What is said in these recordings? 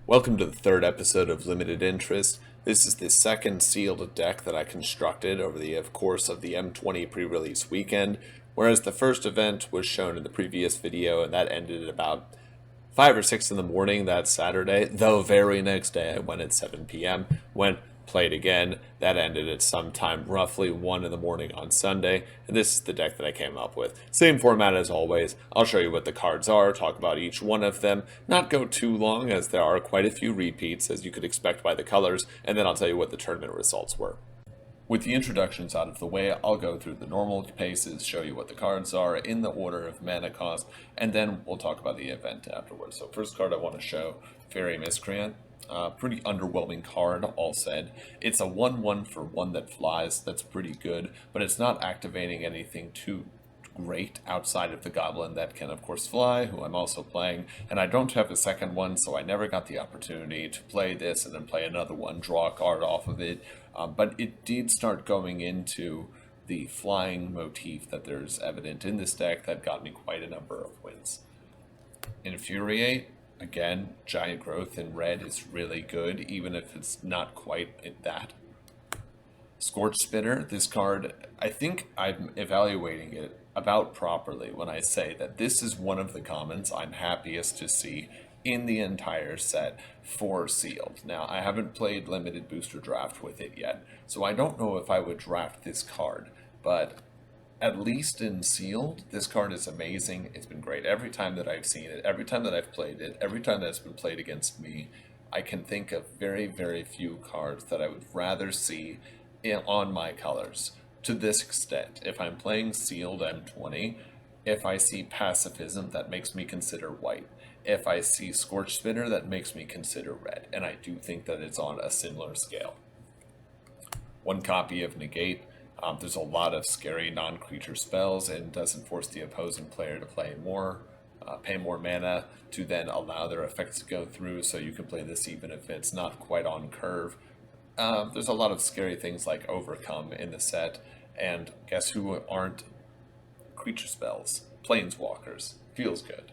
Welcome to the third episode of Limited Interest. This is the second sealed deck that I constructed over the course of the M20 pre-release weekend, whereas the first event was shown in the previous video and that ended at about 5 or 6 in the morning that Saturday. The very next day I went at 7 p.m., played again. That ended at sometime roughly 1 in the morning on Sunday, and this is the deck that I came up with. Same format as always. I'll show you what the cards are, talk about each one of them, not go too long as there are quite a few repeats as you could expect by the colors, and then I'll tell you what the tournament results were. With the introductions out of the way, I'll go through the normal paces, show you what the cards are in the order of mana cost, and then we'll talk about the event afterwards. So first card I want to show, Faerie Miscreant. Pretty underwhelming card, all said. It's a 1/1 for one that flies. That's pretty good, but it's not activating anything too great outside of the Goblin that can, of course, fly, who I'm also playing. And I don't have a second one, so I never got the opportunity to play this and then play another one, draw a card off of it. But it did start going into the flying motif that there's evident in this deck that got me quite a number of wins. Infuriate. Again, giant growth in red is really good, even if it's not quite that. Scorch Spitter, this card, I think I'm evaluating it about properly when I say that this is one of the commons I'm happiest to see in the entire set for sealed. Now, I haven't played limited booster draft with it yet, so I don't know if I would draft this card, but at least in sealed, this card is amazing. It's been great every time that I've seen it, every time that I've played it, every time that it's been played against me. I can think of very, very few cards that I would rather see on my colors. To this extent, if I'm playing sealed M20, if I see pacifism, that makes me consider white. If I see Scorch Spitter, that makes me consider red. And I do think that it's on a similar scale. One copy of Negate. There's a lot of scary non-creature spells and doesn't force the opposing player to play more, pay more mana to then allow their effects to go through, so you can play this even if it's not quite on curve. There's a lot of scary things like Overcome in the set, and guess who aren't creature spells? Planeswalkers. Feels good.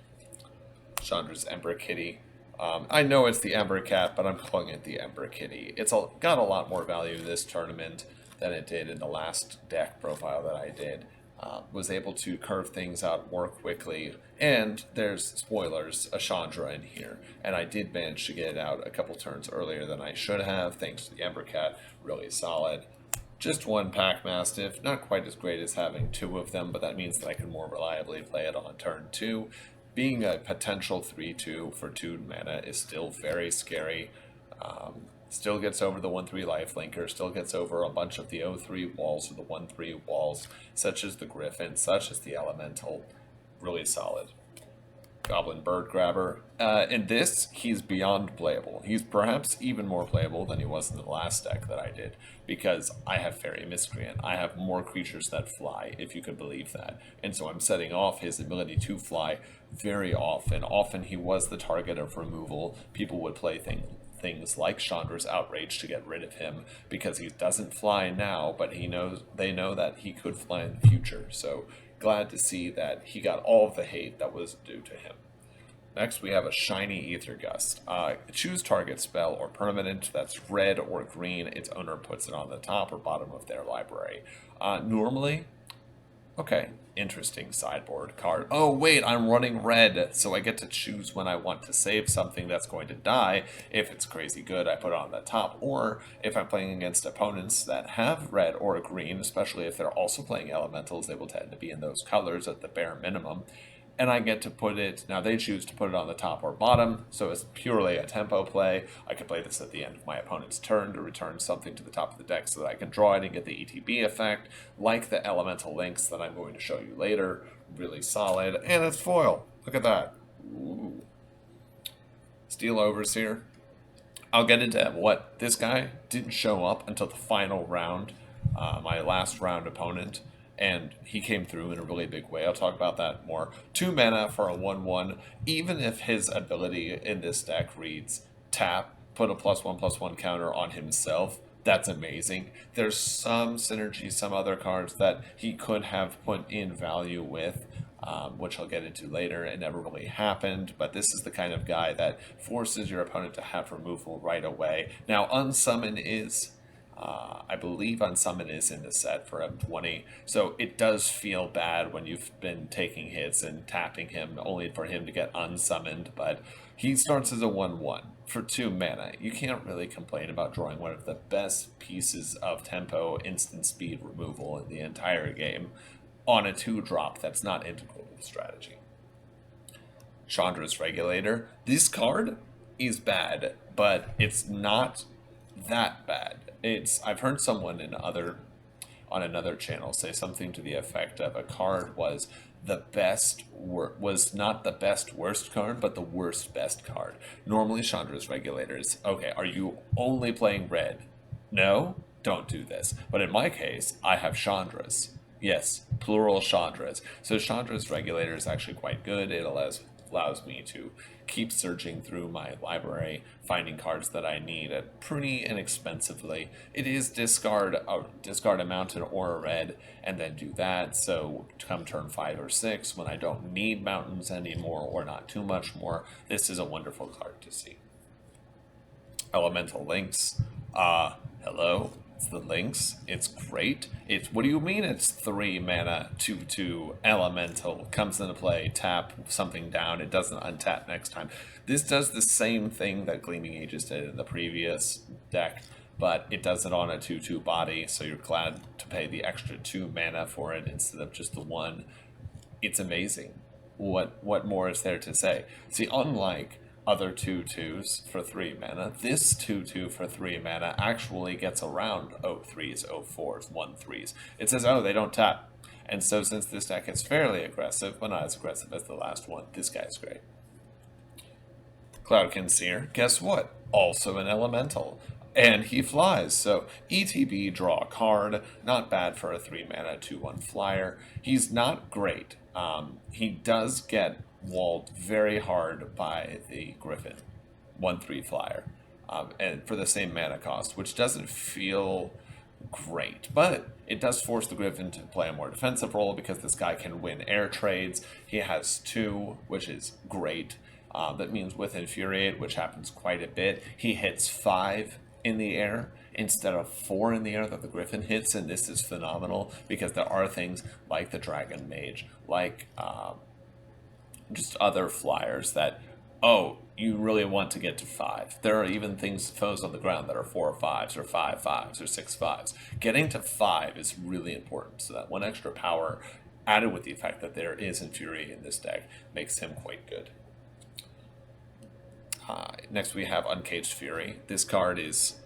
Chandra's Ember Kitty. I know it's the Embercat, but I'm calling it the Ember Kitty. It's got a lot more value this tournament than it did in the last deck profile that I did. Was able to curve things out more quickly, and there's, spoilers, a Chandra in here, and I did manage to get it out a couple turns earlier than I should have, thanks to the Embercat, really solid. Just one pack Mastiff, not quite as great as having two of them, but that means that I can more reliably play it on turn 2. Being a potential 3/2 for 2 mana is still very scary. Still gets over the 1/3 lifelinker, still gets over a bunch of the 0/3 walls or the 1/3 walls, such as the Griffin, such as the Elemental. Really solid. Goblin Bird-Grabber. In this, he's beyond playable. He's perhaps even more playable than he was in the last deck that I did, because I have Faerie Miscreant. I have more creatures that fly, if you could believe that. And so I'm setting off his ability to fly very often. Often he was the target of removal. People would play things like Chandra's Outrage to get rid of him because he doesn't fly now, but they know that he could fly in the future. So glad to see that he got all of the hate that was due to him. Next, we have a shiny Aether Gust. Choose target spell or permanent that's red or green. Its owner puts it on the top or bottom of their library. Normally, okay, interesting sideboard card. Oh wait, I'm running red, so I get to choose when I want to save something that's going to die. If it's crazy good, I put it on the top, or if I'm playing against opponents that have red or green, especially if they're also playing elementals, they will tend to be in those colors at the bare minimum. And I get to put it, now they choose to put it on the top or bottom, so it's purely a tempo play. I can play this at the end of my opponent's turn to return something to the top of the deck so that I can draw it and get the ETB effect, like the Elemental Lynx that I'm going to show you later. Really solid, and it's foil. Look at that. Ooh. Steel Overseer. I'll get into what this guy didn't show up until the final round, my last round opponent. And he came through in a really big way. I'll talk about that more. 2 mana for a 1/1. Even if his ability in this deck reads tap, put a +1/+1 counter on himself, that's amazing. There's some synergy, some other cards that he could have put in value with. which I'll get into later. It never really happened, but this is the kind of guy that forces your opponent to have removal right away. Now, Unsummon is... I believe Unsummon is in the set for M20, so it does feel bad when you've been taking hits and tapping him only for him to get unsummoned, but he starts as a 1/1 for 2 mana. You can't really complain about drawing one of the best pieces of tempo instant speed removal in the entire game on a 2-drop that's not integral to the strategy. Chandra's Regulator. This card is bad, but it's not that bad. I've heard someone on another channel say something to the effect of a card was not the best worst card, but the worst best card. Normally Chandra's Regulator is, okay, are you only playing red? No? Don't do this. But in my case, I have Chandras. Yes, plural Chandras. So Chandra's Regulator is actually quite good. It allows me to keep searching through my library, finding cards that I need at pretty inexpensively. It is discard a mountain or a red, and then do that. So come turn 5 or 6, when I don't need mountains anymore, or not too much more, this is a wonderful card to see. Elemental Lynx. Hello. It's the Lynx. It's great. What do you mean it's 3 mana, 2/2, elemental, comes into play, tap something down, it doesn't untap next time. This does the same thing that Gleaming Aegis did in the previous deck, but it does it on a 2/2 body, so you're glad to pay the extra 2 mana for it instead of just the 1. It's amazing. What more is there to say? See, unlike other 2/2s for 3 mana, this 2/2 for 3 mana actually gets around 0-3s, 0-4s, 1-3s. It says, oh, they don't tap. And so since this deck is fairly aggressive, but not as aggressive as the last one, this guy's great. Cloudkin Seer, guess what? Also an elemental. And he flies, so ETB, draw a card, not bad for a 3 mana 2/1 flyer. He's not great. He does get walled very hard by the Griffin, 1/3 flyer, and for the same mana cost, which doesn't feel great, but it does force the Griffin to play a more defensive role because this guy can win air trades. He has 2, which is great. That means with Infuriate, which happens quite a bit, he hits 5 in the air instead of 4 in the air that the Griffin hits, and this is phenomenal because there are things like the Dragon Mage, like just other flyers that, oh, you really want to get to 5. There are even foes on the ground that are 4/5s or 5/5s or 6/5s. Getting to 5 is really important, so that 1 extra power added with the effect that there is Infuriate in this deck makes him quite good. Next we have Unchained Fury. This card is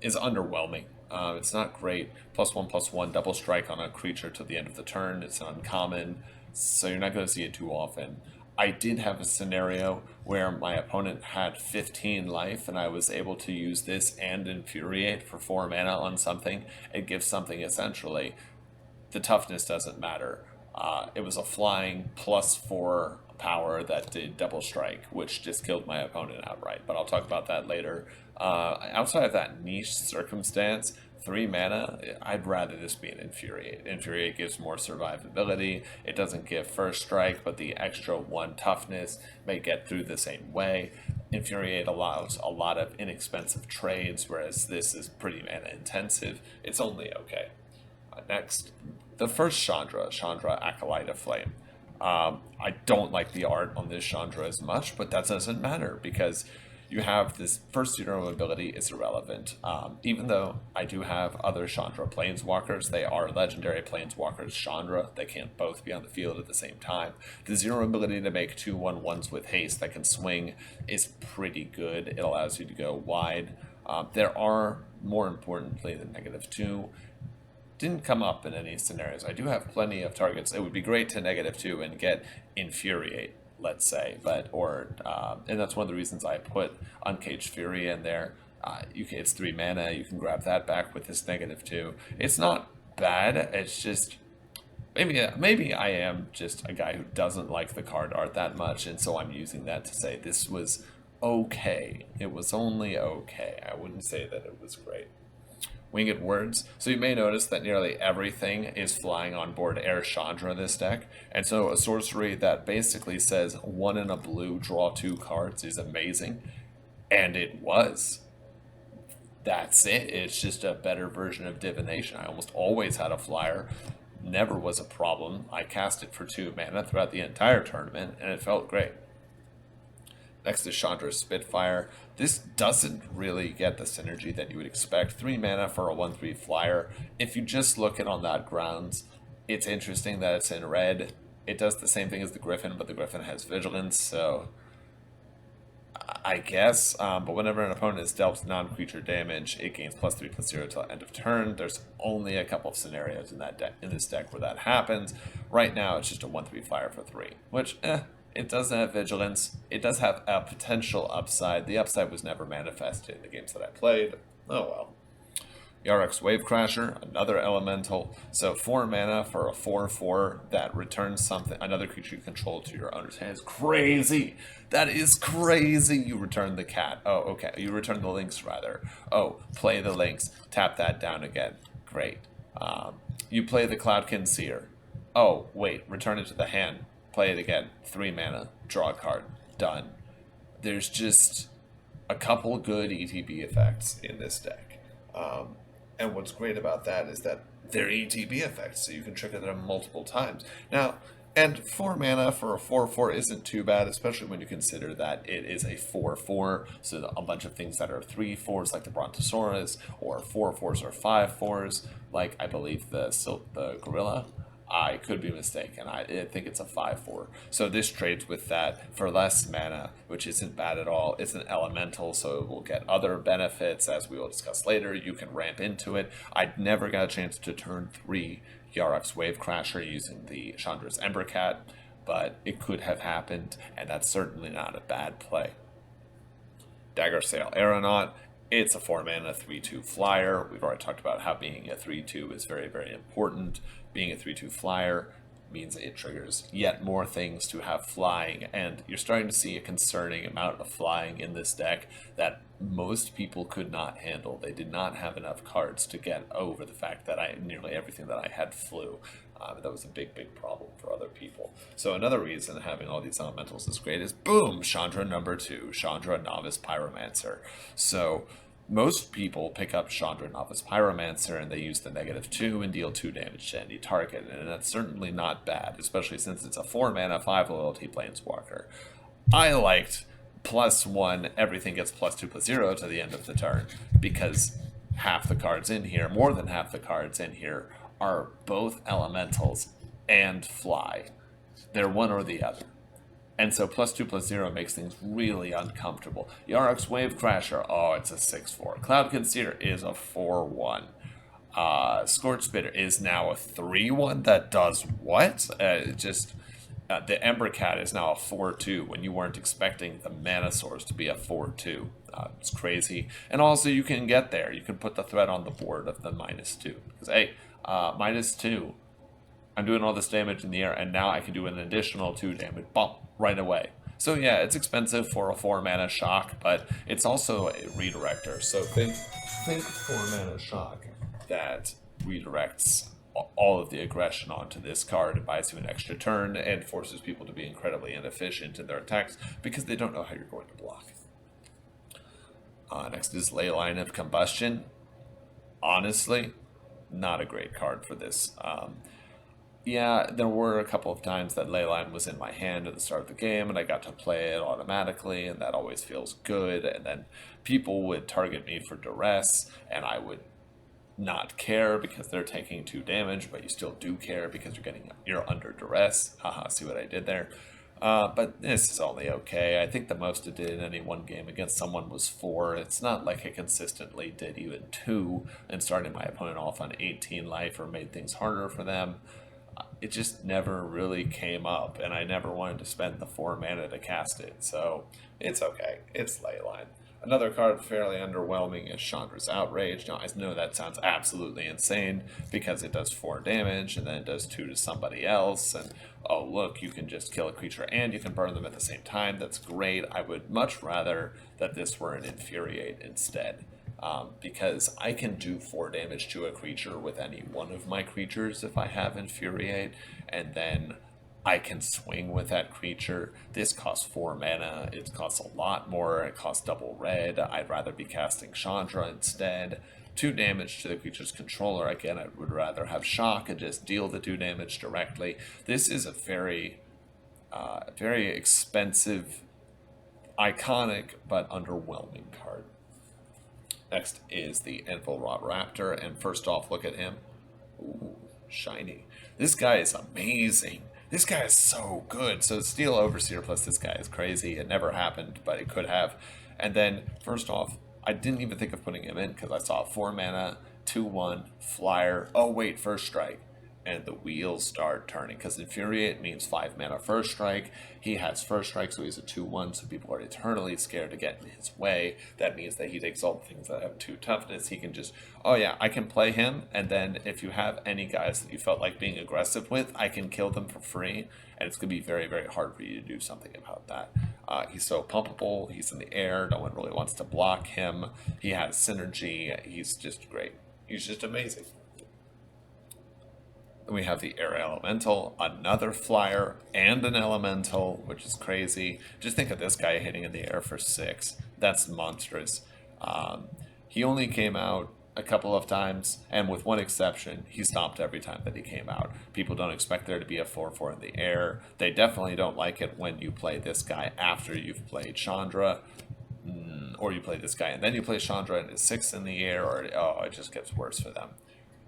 underwhelming. It's not great. +1/+1 double strike on a creature till the end of the turn. It's an uncommon, so you're not going to see it too often. I did have a scenario where my opponent had 15 life and I was able to use this and Infuriate for 4 mana on something. It gives something essentially. The toughness doesn't matter. It was a flying +4 power that did double strike, which just killed my opponent outright, but I'll talk about that later. Outside of that niche circumstance, 3 mana, I'd rather this be an Infuriate. Infuriate gives more survivability. It doesn't give first strike, but the extra 1 toughness may get through the same way. Infuriate allows a lot of inexpensive trades, whereas this is pretty mana intensive. It's only okay. Next, the first Chandra, Acolyte of Flame. I don't like the art on this Chandra as much, but that doesn't matter because you have this first 0 ability is irrelevant. Even though I do have other Chandra Planeswalkers, they are legendary Planeswalkers Chandra. They can't both be on the field at the same time. The 0 ability to make 2/1/1s with haste that can swing is pretty good. It allows you to go wide. There are, more importantly than -2, didn't come up in any scenarios. I do have plenty of targets. It would be great to -2 and get Infuriate, let's say, and that's one of the reasons I put Unchained Fury in there. It's 3 mana. You can grab that back with this -2. It's not bad. It's just maybe I am just a guy who doesn't like the card art that much, and so I'm using that to say this was okay. It was only okay. I wouldn't say that it was great. Winged Words. So you may notice that nearly everything is flying on board Air Chandra this deck. And so a sorcery that basically says 1 in a blue, draw 2 cards is amazing. And it was. That's it. It's just a better version of Divination. I almost always had a flyer. Never was a problem. I cast it for 2 mana throughout the entire tournament, and it felt great. Next is Chandra's Spitfire. This doesn't really get the synergy that you would expect. 3 mana for a 1/3 flyer. If you just look at on that grounds, it's interesting that it's in red. It does the same thing as the Griffin, but the Griffin has Vigilance, so I guess. But whenever an opponent is dealt non-creature damage, it gains +3/+0 till end of turn. There's only a couple of scenarios in this deck where that happens. Right now, it's just a 1/3 flyer for 3, which it doesn't have Vigilance. It does have a potential upside. The upside was never manifested in the games that I played. Oh well. Yarok's Wavecrasher, another elemental. So 4 mana for a 4/4 that returns something, another creature you control to your owner's hands. Crazy! That is crazy! You return the cat. Oh, okay. You return the Lynx, rather. Oh, play the Lynx. Tap that down again. Great. You play the Cloudkin Seer. Oh, wait. Return it to the hand. Play it again. 3 mana. Draw a card. Done. There's just a couple good ETB effects in this deck. And what's great about that is that they're ETB effects, so you can trigger them multiple times. Now, and 4 mana for a 4/4 isn't too bad, especially when you consider that it is a 4/4, so a bunch of things that are 3/4s, like the Brontosaurus, or 4/4s or 5/4s, like I believe the Gorilla. I could be mistaken. I think it's a 5/4. So this trades with that for less mana, which isn't bad at all. It's an elemental, so it will get other benefits, as we will discuss later. You can ramp into it. I never got a chance to turn 3 Yarok's Wavecrasher using the Chandra's Embercat, but it could have happened, and that's certainly not a bad play. Daggersail Aeronaut. It's a 4 mana 3/2 flyer. We've already talked about how being a 3/2 is very, very important. Being a 3/2 flyer means it triggers yet more things to have flying, and you're starting to see a concerning amount of flying in this deck that most people could not handle. They did not have enough cards to get over the fact that nearly everything that I had flew. That was a big, big problem for other people. So another reason having all these elementals is great is, boom, Chandra number 2, Chandra Novice Pyromancer. So most people pick up Chandra Novice Pyromancer and they use the -2 and deal 2 damage to any target, and that's certainly not bad, especially since it's a 4 mana 5 loyalty planeswalker. I liked +1, everything gets +2/+0 to the end of the turn, because half the cards in here, more than half the cards in here, are both elementals and fly. They're one or the other. And so +2/+0 makes things really uncomfortable. Yarok's Wavecrasher, oh, it's a 6/4. Cloudkin Overseer is a 4/1. Scorch Spitter is now a 3/1 that does what? The Embercat is now a 4/2 when you weren't expecting the mana source to be a 4/2. It's crazy. And also you can get there. You can put the threat on the board of the -2. Because, hey, -2, I'm doing all this damage in the air, and now I can do an additional 2 damage, bump, right away. So yeah, it's expensive for a 4 mana shock, but it's also a redirector. So think 4 mana shock that redirects all of the aggression onto this card. It buys you an extra turn and forces people to be incredibly inefficient in their attacks because they don't know how you're going to block. Next is Leyline of Combustion. Honestly, not a great card for this. Yeah, there were a couple of times that Leyline was in my hand at the start of the game, and I got to play it automatically, and that always feels good. And then people would target me for duress, and I would not care because they're taking 2 damage, but you still do care because you're under duress. Haha, see what I did there? But this is only okay. I think the most it did in any one game against someone was 4. It's not like it consistently did even 2, and starting my opponent off on 18 life or made things harder for them. It just never really came up, and I never wanted to spend the 4 mana to cast it, so it's okay. It's Leyline. Another card fairly underwhelming is Chandra's Outrage. Now, I know that sounds absolutely insane because it does 4 damage, and then it does 2 to somebody else, and oh look, you can just kill a creature and you can burn them at the same time. That's great. I would much rather that this were an Infuriate instead. because I can do 4 damage to a creature with any one of my creatures if I have Infuriate, and then I can swing with that creature. This costs 4 mana, it costs a lot more, it costs double red. I'd rather be casting Chandra instead. 2 damage to the creature's controller. Again, I would rather have Shock and just deal the 2 damage directly. This is a very expensive, iconic, but underwhelming card. Next is the Anvilwrought Raptor, and first off, look at him. Ooh, shiny. This guy is amazing. This guy is so good. So Steel Overseer plus this guy is crazy. It never happened, but it could have. And then, first off, I didn't even think of putting him in because I saw 4 mana, 2/1, flyer. Oh wait, first strike. And the wheels start turning because Infuriate means 5 mana first strike. He has first strike, so he's a 2/1, so people are eternally scared to get in his way. That means that he takes all the things that have 2 toughness. He can just, oh yeah, I can play him, and then if you have any guys that you felt like being aggressive with, I can kill them for free, and it's going to be very, very hard for you to do something about that. He's so pumpable, he's in the air, no one really wants to block him. He has synergy, he's just great. He's just amazing. We have the Air Elemental, another flyer, and an elemental, which is crazy. Just think of this guy hitting in the air for 6. That's monstrous. He only came out a couple of times, and with one exception, he stopped every time that he came out. People don't expect there to be a 4/4 in the air. They definitely don't like it when you play this guy after you've played Chandra, or you play this guy and then you play Chandra and it's 6 in the air, or it just gets worse for them.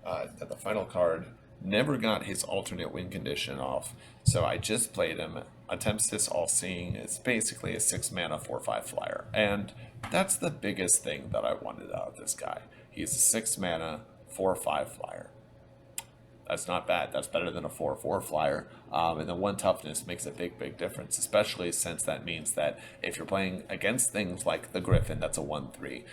And the final card never got his alternate win condition off, so I just played him. Atemsis All-Seeing is basically a 6 mana 4/5 flyer, and that's the biggest thing that I wanted out of this guy. He's a 6 mana 4/5 flyer. That's not bad. That's better than a 4/4 flyer. And then 1 toughness makes a big, big difference, especially since that means that if you're playing against things like the Griffin, that's a 1/3.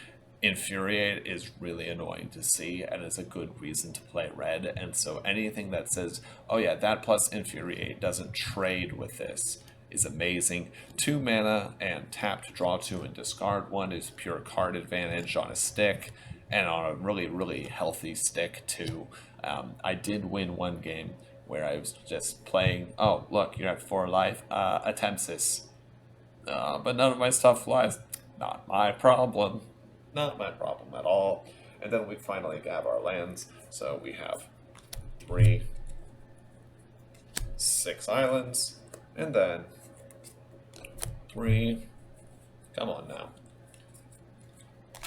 Infuriate is really annoying to see, and is a good reason to play red. And so anything that says, oh yeah, that plus Infuriate doesn't trade with this is amazing. 2 mana and tap to draw 2 and discard 1 is pure card advantage on a stick, and on a really, really healthy stick too. I did win 1 game where I was just playing, oh look, you're at 4 life, Atemsis. But none of my stuff flies. Not my problem. Not my problem at all. And then we finally have our lands. So we have 3, 6 islands, and then 3, come on now,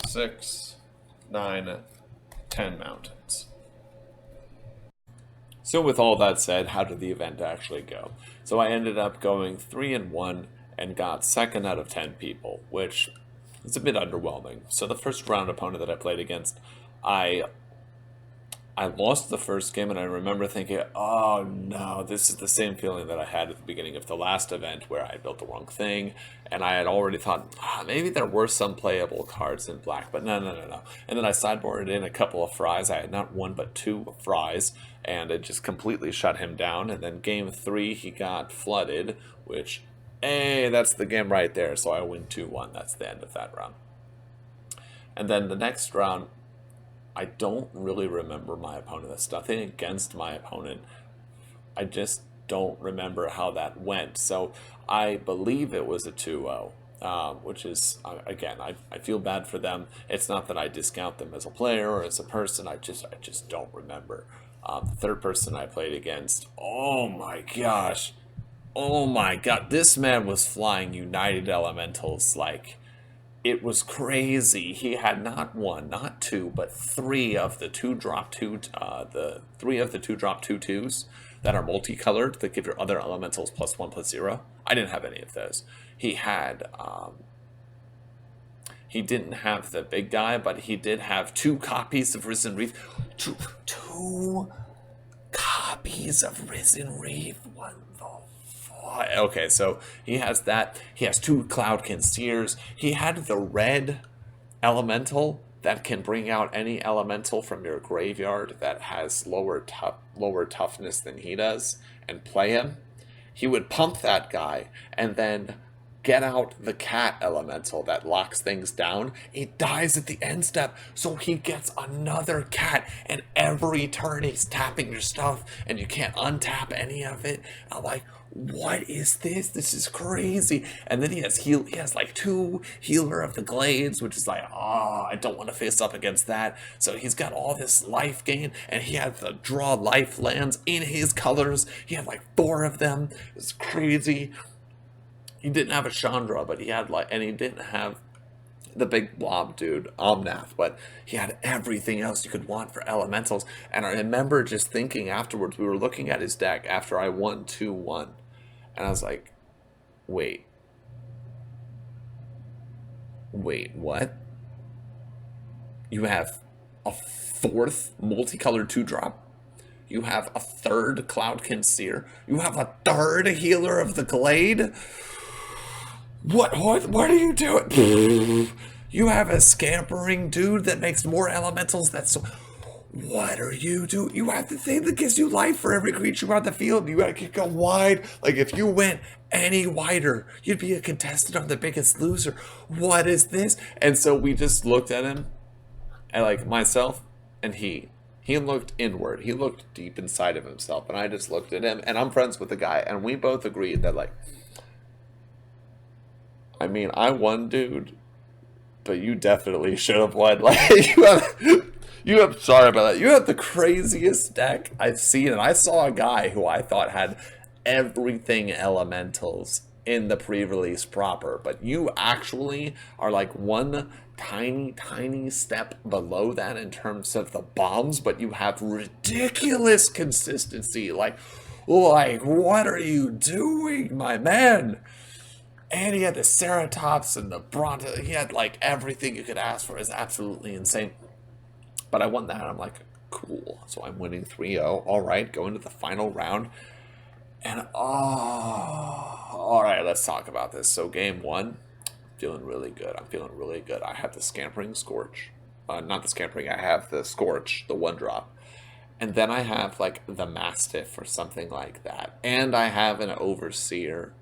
6, 9, 10 mountains. So with all that said, how did the event actually go? So I ended up going 3-1 and got 2nd out of 10 people, which it's a bit underwhelming. So the first round opponent that I played against, I lost the first game, and I remember thinking, oh no, this is the same feeling that I had at the beginning of the last event where I built the wrong thing, and I had already thought, maybe there were some playable cards in black, but no. And then I sideboarded in a couple of fries. I had not 1 but 2 fries, and it just completely shut him down. And then game 3, he got flooded, which, hey, that's the game right there. So I win 2-1. That's the end of that round. And then the next round, I don't really remember my opponent. That's nothing against my opponent. I just don't remember how that went. So I believe it was a 2-0, which is, again, I feel bad for them. It's not that I discount them as a player or as a person. I just don't remember. The third person I played against, oh my gosh. Oh my god, this man was flying United Elementals like it was crazy. He had not 1, not 2, but 3 of the 2-drop 2/2s that are multicolored that give your other elementals +1/+0. I didn't have any of those. He had he didn't have the big guy, but he did have 2 copies of Risen Reef. Two copies of Risen Reef. What the fuck? Okay, so he has that. He has 2 Cloudkin Seers. He had the red elemental that can bring out any elemental from your graveyard that has lower toughness than he does and play him. He would pump that guy and then get out the cat elemental that locks things down. It dies at the end step, so he gets another cat, and every turn he's tapping your stuff, and you can't untap any of it. I'm like, what is this? This is crazy. And then he has like 2 Healer of the Glades, which is like, I don't want to face up against that. So he's got all this life gain, and he had to draw life lands in his colors. He had like 4 of them. It's crazy. He didn't have a Chandra, but he had and he didn't have the big blob dude, Omnath, but he had everything else you could want for elementals. And I remember just thinking afterwards, we were looking at his deck after I won 2-1, and I was like, wait, what? You have a 4th multicolored 2-drop. You have a 3rd Cloudkin Seer. You have a 3rd Healer of the Glade. What are you doing? You have a scampering dude that makes more elementals. What are you doing? You have the thing that gives you life for every creature on the field. You gotta go wide. Like, if you went any wider, you'd be a contestant on The Biggest Loser. What is this? And so we just looked at him, and like myself and he looked inward. He looked deep inside of himself, and I just looked at him, and I'm friends with the guy, and we both agreed that, like, I mean, I won, dude, but you definitely should have won. Like, sorry about that. You have the craziest deck I've seen, and I saw a guy who I thought had everything elementals in the pre-release proper, but you actually are like one tiny step below that in terms of the bombs, but you have ridiculous consistency. Like, what are you doing, my man? And he had the Ceratops and the Bronto. He had like everything you could ask for. It's absolutely insane. But I won that. I'm like, cool. So I'm winning 3-0. All right, go into the final round. And all right, let's talk about this. So game 1, feeling really good. I'm feeling really good. I have the Scampering Scorch. Not the Scampering. I have the Scorch, the 1-drop. And then I have like the Mastiff or something like that. And I have an Overseer.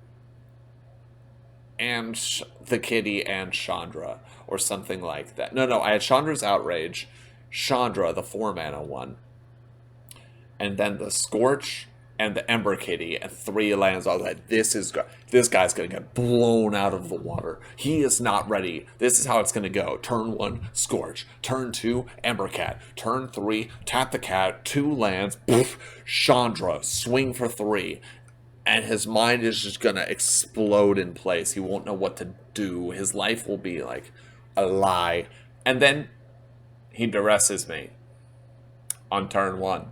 And the Kitty and Chandra, or something like that. No, I had Chandra's Outrage, Chandra, the 4-mana one, and then the Scorch and the Ember Kitty, and 3 lands. I was like, this guy's gonna get blown out of the water. He is not ready. This is how it's gonna go. Turn 1, Scorch. Turn 2, Embercat. Turn 3, tap the cat. 2 lands. Poof, Chandra, swing for 3. And his mind is just going to explode in place. He won't know what to do. His life will be like a lie. And then he duresses me on turn 1.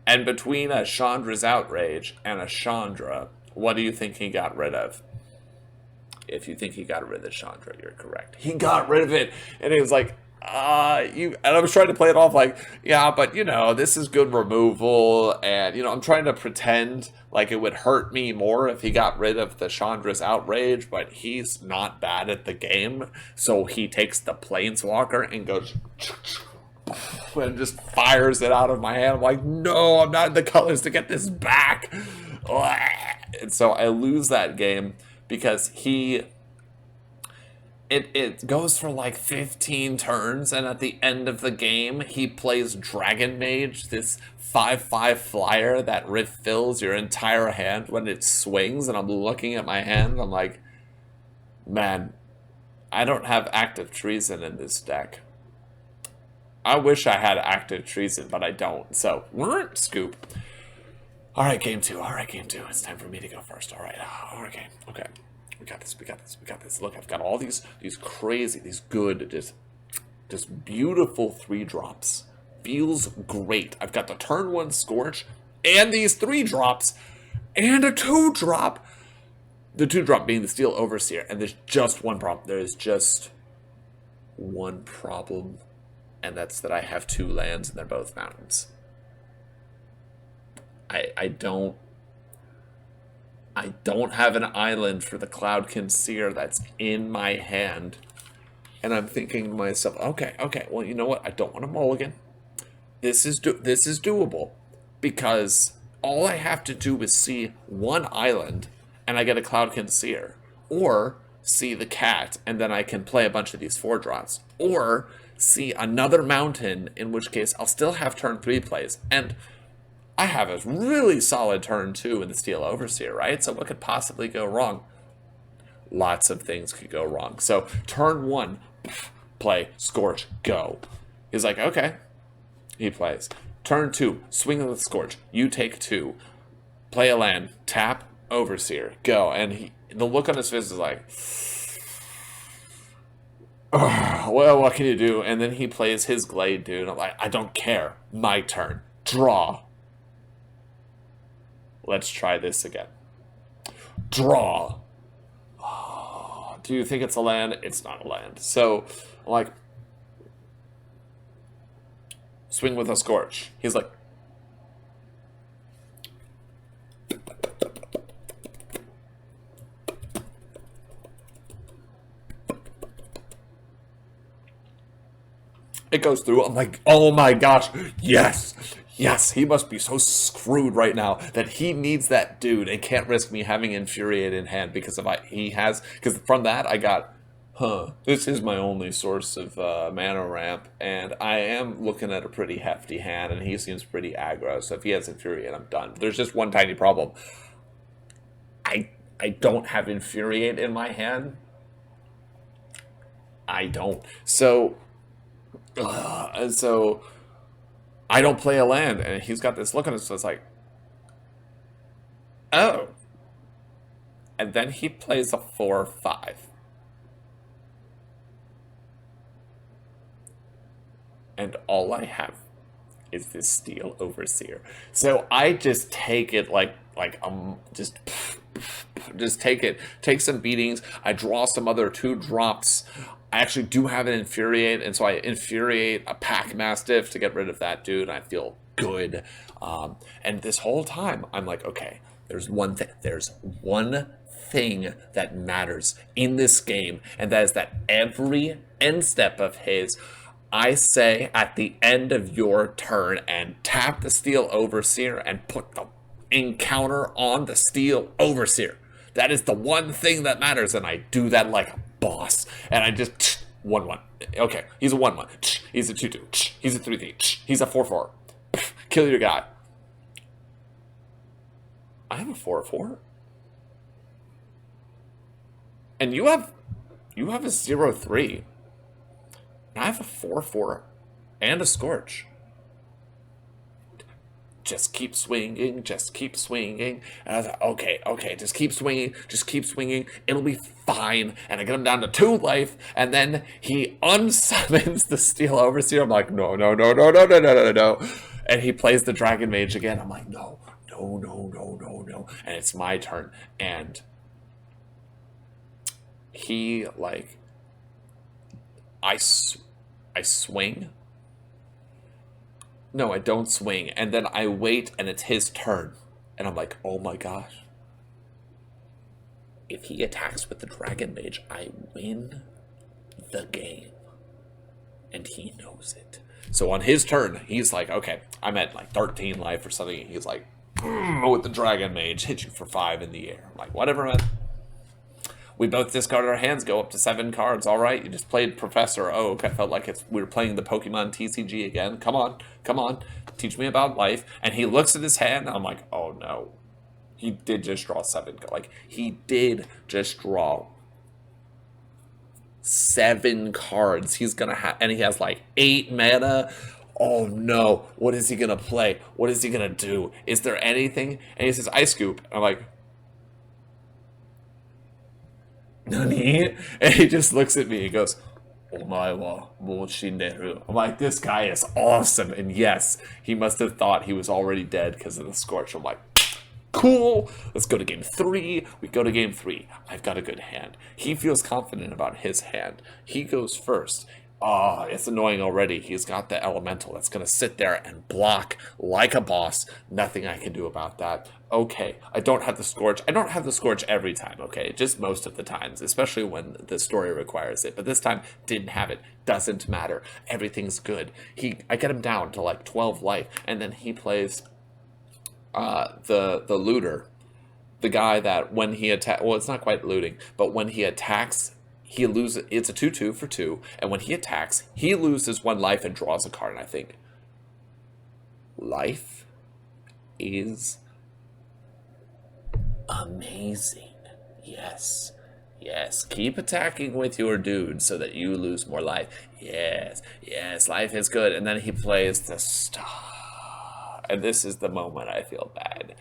And between a Chandra's Outrage and a Chandra, what do you think he got rid of? If you think he got rid of Chandra, you're correct. He got rid of it. And he was like, and I was trying to play it off like, yeah, but this is good removal, and I'm trying to pretend like it would hurt me more if he got rid of the Chandra's Outrage, but he's not bad at the game, so he takes the Planeswalker and goes and just fires it out of my hand. I'm like, no, I'm not in the colors to get this back. And so I lose that game because it goes for like 15 turns, and at the end of the game, he plays Dragon Mage, this 5/5 flyer that refills your entire hand when it swings, and I'm looking at my hand, I'm like, man, I don't have Active Treason in this deck. I wish I had Active Treason, but I don't, so, scoop. Alright, game 2, it's time for me to go first, alright, okay. We got this. Look, I've got all these crazy, these good, just beautiful 3-drops. Feels great. I've got the turn 1 Scorch, and these 3-drops, and a 2-drop. The 2-drop being the Steel Overseer, and there's just one problem. There's just one problem, and that's that I have 2 lands, and they're both mountains. I don't have an island for the Cloudkin Seer that's in my hand. And I'm thinking to myself, okay, well, you know what? I don't want a mulligan. This is doable. Because all I have to do is see one island, and I get a Cloudkin Seer. or see the cat, and then I can play a bunch of these 4-drops, or see another mountain, in which case I'll still have turn 3 plays, and I have a really solid turn 2 in the Steel Overseer, right? So what could possibly go wrong? Lots of things could go wrong. So turn 1, play, Scorch, go. He's like, okay. He plays. Turn 2, swing with Scorch. You take 2. Play a land, tap, Overseer, go. And the look on his face is like, well, what can you do? And then he plays his Glade, dude. I'm like, I don't care. My turn. Draw. Let's try this again. Draw. Oh, do you think it's a land? It's not a land. So, I'm like, swing with a Scorch. He's like, it goes through. I'm like, oh my gosh, yes, yes. He must be so screwed right now that he needs that dude and can't risk me having Infuriate in hand because because from that I got, this is my only source of mana ramp, and I am looking at a pretty hefty hand, and he seems pretty aggro. So if he has Infuriate, I'm done. There's just one tiny problem. I don't have Infuriate in my hand. I don't. So. And so I don't play a land, and he's got this look on his face like, oh. And then he plays a 4/5. And all I have is this Steel Overseer. So I just take it just take it. Take some beatings. I draw some other 2-drops. I actually do have an Infuriate, and so I Infuriate a Pack Mastiff to get rid of that dude, and I feel good. And this whole time, I'm like, okay, there's one thing that matters in this game, and that is that every end step of his, I say at the end of your turn, and tap the Steel Overseer and put the encounter on the Steel Overseer. That is the one thing that matters, and I do that like a boss. And I just 1/1. Okay, he's a 1/1. He's a 2/2. He's a 3/3. He's a 4/4. Kill your guy. I have a 4/4. And you have a 0/3. And I have a 4/4 and a Scorch. Just keep swinging, just keep swinging. And I was like, okay, just keep swinging, it'll be fine. And I get him down to 2 life, and then he unsummons the Steel Overseer. I'm like, no. And he plays the Dragon Mage again. I'm like, no. And it's my turn. And he, like, I swing. No, I don't swing. And then I wait, and it's his turn. And I'm like, oh my gosh. If he attacks with the Dragon Mage, I win the game. And he knows it. So on his turn, he's like, okay, I'm at like 13 life or something. And he's like, with the Dragon Mage, hit you for 5 in the air. I'm like, whatever, man. We both discarded our hands, go up to 7 cards. All right, you just played Professor Oak. I felt like we were playing the Pokemon TCG again. Come on, teach me about life. And he looks at his hand, and I'm like, oh no. He did just draw 7. Like, he did just draw 7 cards. He's gonna have, and he has like 8 mana. Oh no, what is he gonna play? What is he gonna do? Is there anything? And he says, Ice Scoop. I'm like, Nani? And he just looks at me. He goes, Omae wa mou shinderu. I'm like, this guy is awesome. And yes, he must have thought he was already dead because of the Scorch. I'm like, cool. Let's go to game 3. We go to game 3. I've got a good hand. He feels confident about his hand. He goes first. It's annoying already. He's got the elemental that's going to sit there and block like a boss. Nothing I can do about that. Okay, I don't have the Scorch. I don't have the Scorch every time, okay? Just most of the times, especially when the story requires it. But this time, didn't have it. Doesn't matter. Everything's good. I get him down to like 12 life, and then he plays the Looter. the guy that when he attack, well, it's not quite looting, but when he attacks, he loses. It's a 2/2 for 2, and when he attacks, he loses 1 life and draws a card. And I think life is amazing. Yes. Yes, keep attacking with your dude so that you lose more life. Yes, yes, life is good. And then he plays the star. And this is the moment I feel bad.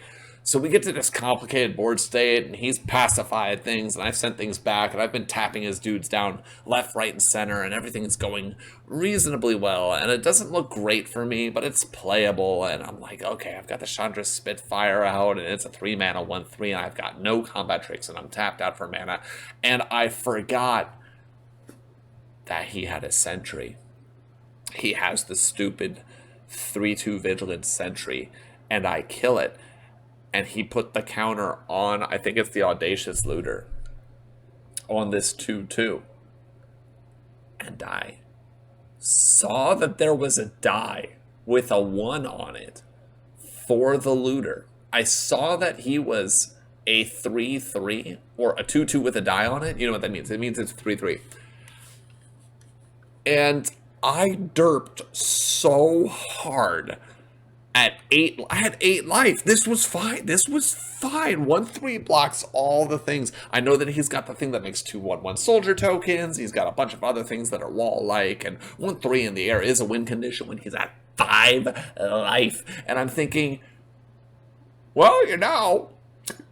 So we get to this complicated board state, and he's pacified things, and I've sent things back, and I've been tapping his dudes down left, right, and center, and everything's going reasonably well. And it doesn't look great for me, but it's playable. And I'm like, okay, I've got the Chandra Spitfire out, and it's a 3-mana 1/3, and I've got no combat tricks, and I'm tapped out for mana. And I forgot that he had a sentry. He has the stupid 3/2 Vigilant Sentry, and I kill it. And he put the counter on, I think it's the Audacious Looter, on this 2/2. And I saw that there was a die with a 1 on it for the Looter. I saw that he was a 3/3 or a 2/2 with a die on it. You know what that means? It means it's 3/3. And I derped so hard. At 8, I had 8 life. This was fine. This was fine. 1/3 blocks all the things. I know that he's got the thing that makes 2/1/1 soldier tokens. He's got a bunch of other things that are wall-like. And 1/3 in the air is a win condition when he's at 5 life. And I'm thinking, well, you know,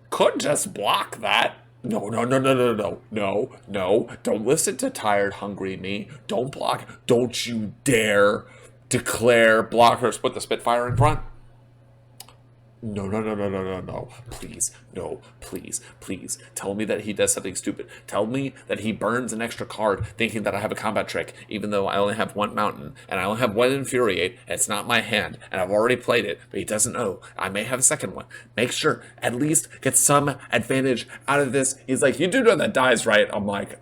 could just block that. No. Don't listen to tired, hungry me. Don't block. Don't you dare declare blockers, put the Spitfire in front. No. Please. Tell me that he does something stupid. Tell me that he burns an extra card thinking that I have a combat trick, even though I only have 1 mountain, and I only have 1 Infuriate, and it's not my hand, and I've already played it, but he doesn't know. I may have a second one. Make sure, at least get some advantage out of this. He's like, you do know that dies, right? I'm like,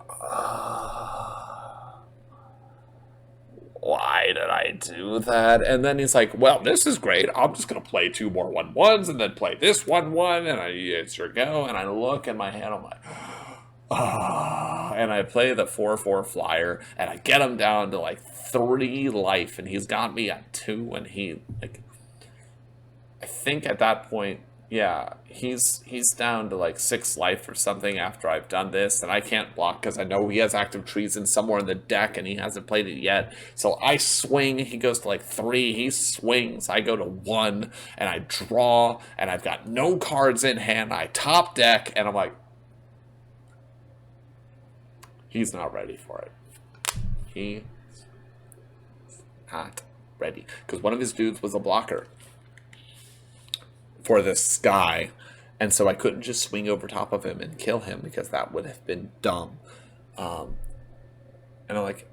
why did I do that? And then he's like, well, this is great. I'm just going to play 2 more 1/1s and then play this 1/1. And it's your go. And I look in my hand. I'm like, and I play the 4/4 flyer. And I get him down to like 3 life. And he's got me at 2. And he, like, I think at that point, yeah, he's down to like 6 life or something after I've done this, and I can't block because I know he has Active Treason somewhere in the deck and he hasn't played it yet. So I swing, he goes to like 3, he swings, I go to 1, and I draw, and I've got no cards in hand. I top deck, and I'm like, he's not ready for it. He's not ready because one of his dudes was a blocker for this guy, and so I couldn't just swing over top of him and kill him because that would have been dumb. And I'm like,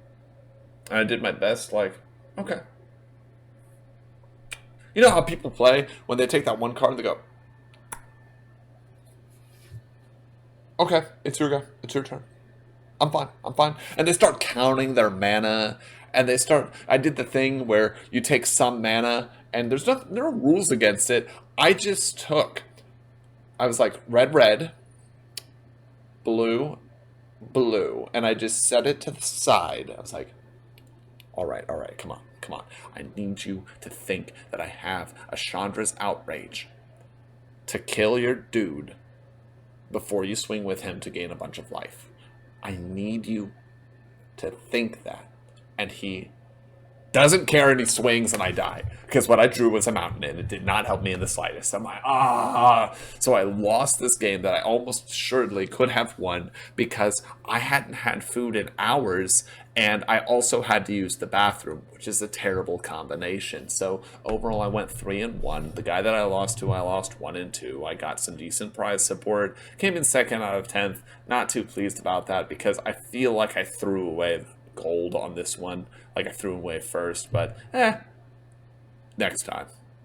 I did my best, like, okay. You know how people play when they take that 1 card, they go, okay, it's your go, it's your turn. I'm fine. And they start counting their mana, and they start, I did the thing where you take some mana, and there are rules against it. I was like, red, blue, and I just set it to the side. I was like, all right, come on. I need you to think that I have a Chandra's Outrage to kill your dude before you swing with him to gain a bunch of life. I need you to think that. And he doesn't care, and he swings, and I die. Because what I drew was a mountain, and it did not help me in the slightest. I'm like, So I lost this game that I almost assuredly could have won because I hadn't had food in hours, and I also had to use the bathroom, which is a terrible combination. So overall, I went 3-1. The guy that I lost to, I lost 1-2. I got some decent prize support. Came in 2nd out of 10th. Not too pleased about that because I feel like I threw away gold on this one. Like I threw away first, but next time.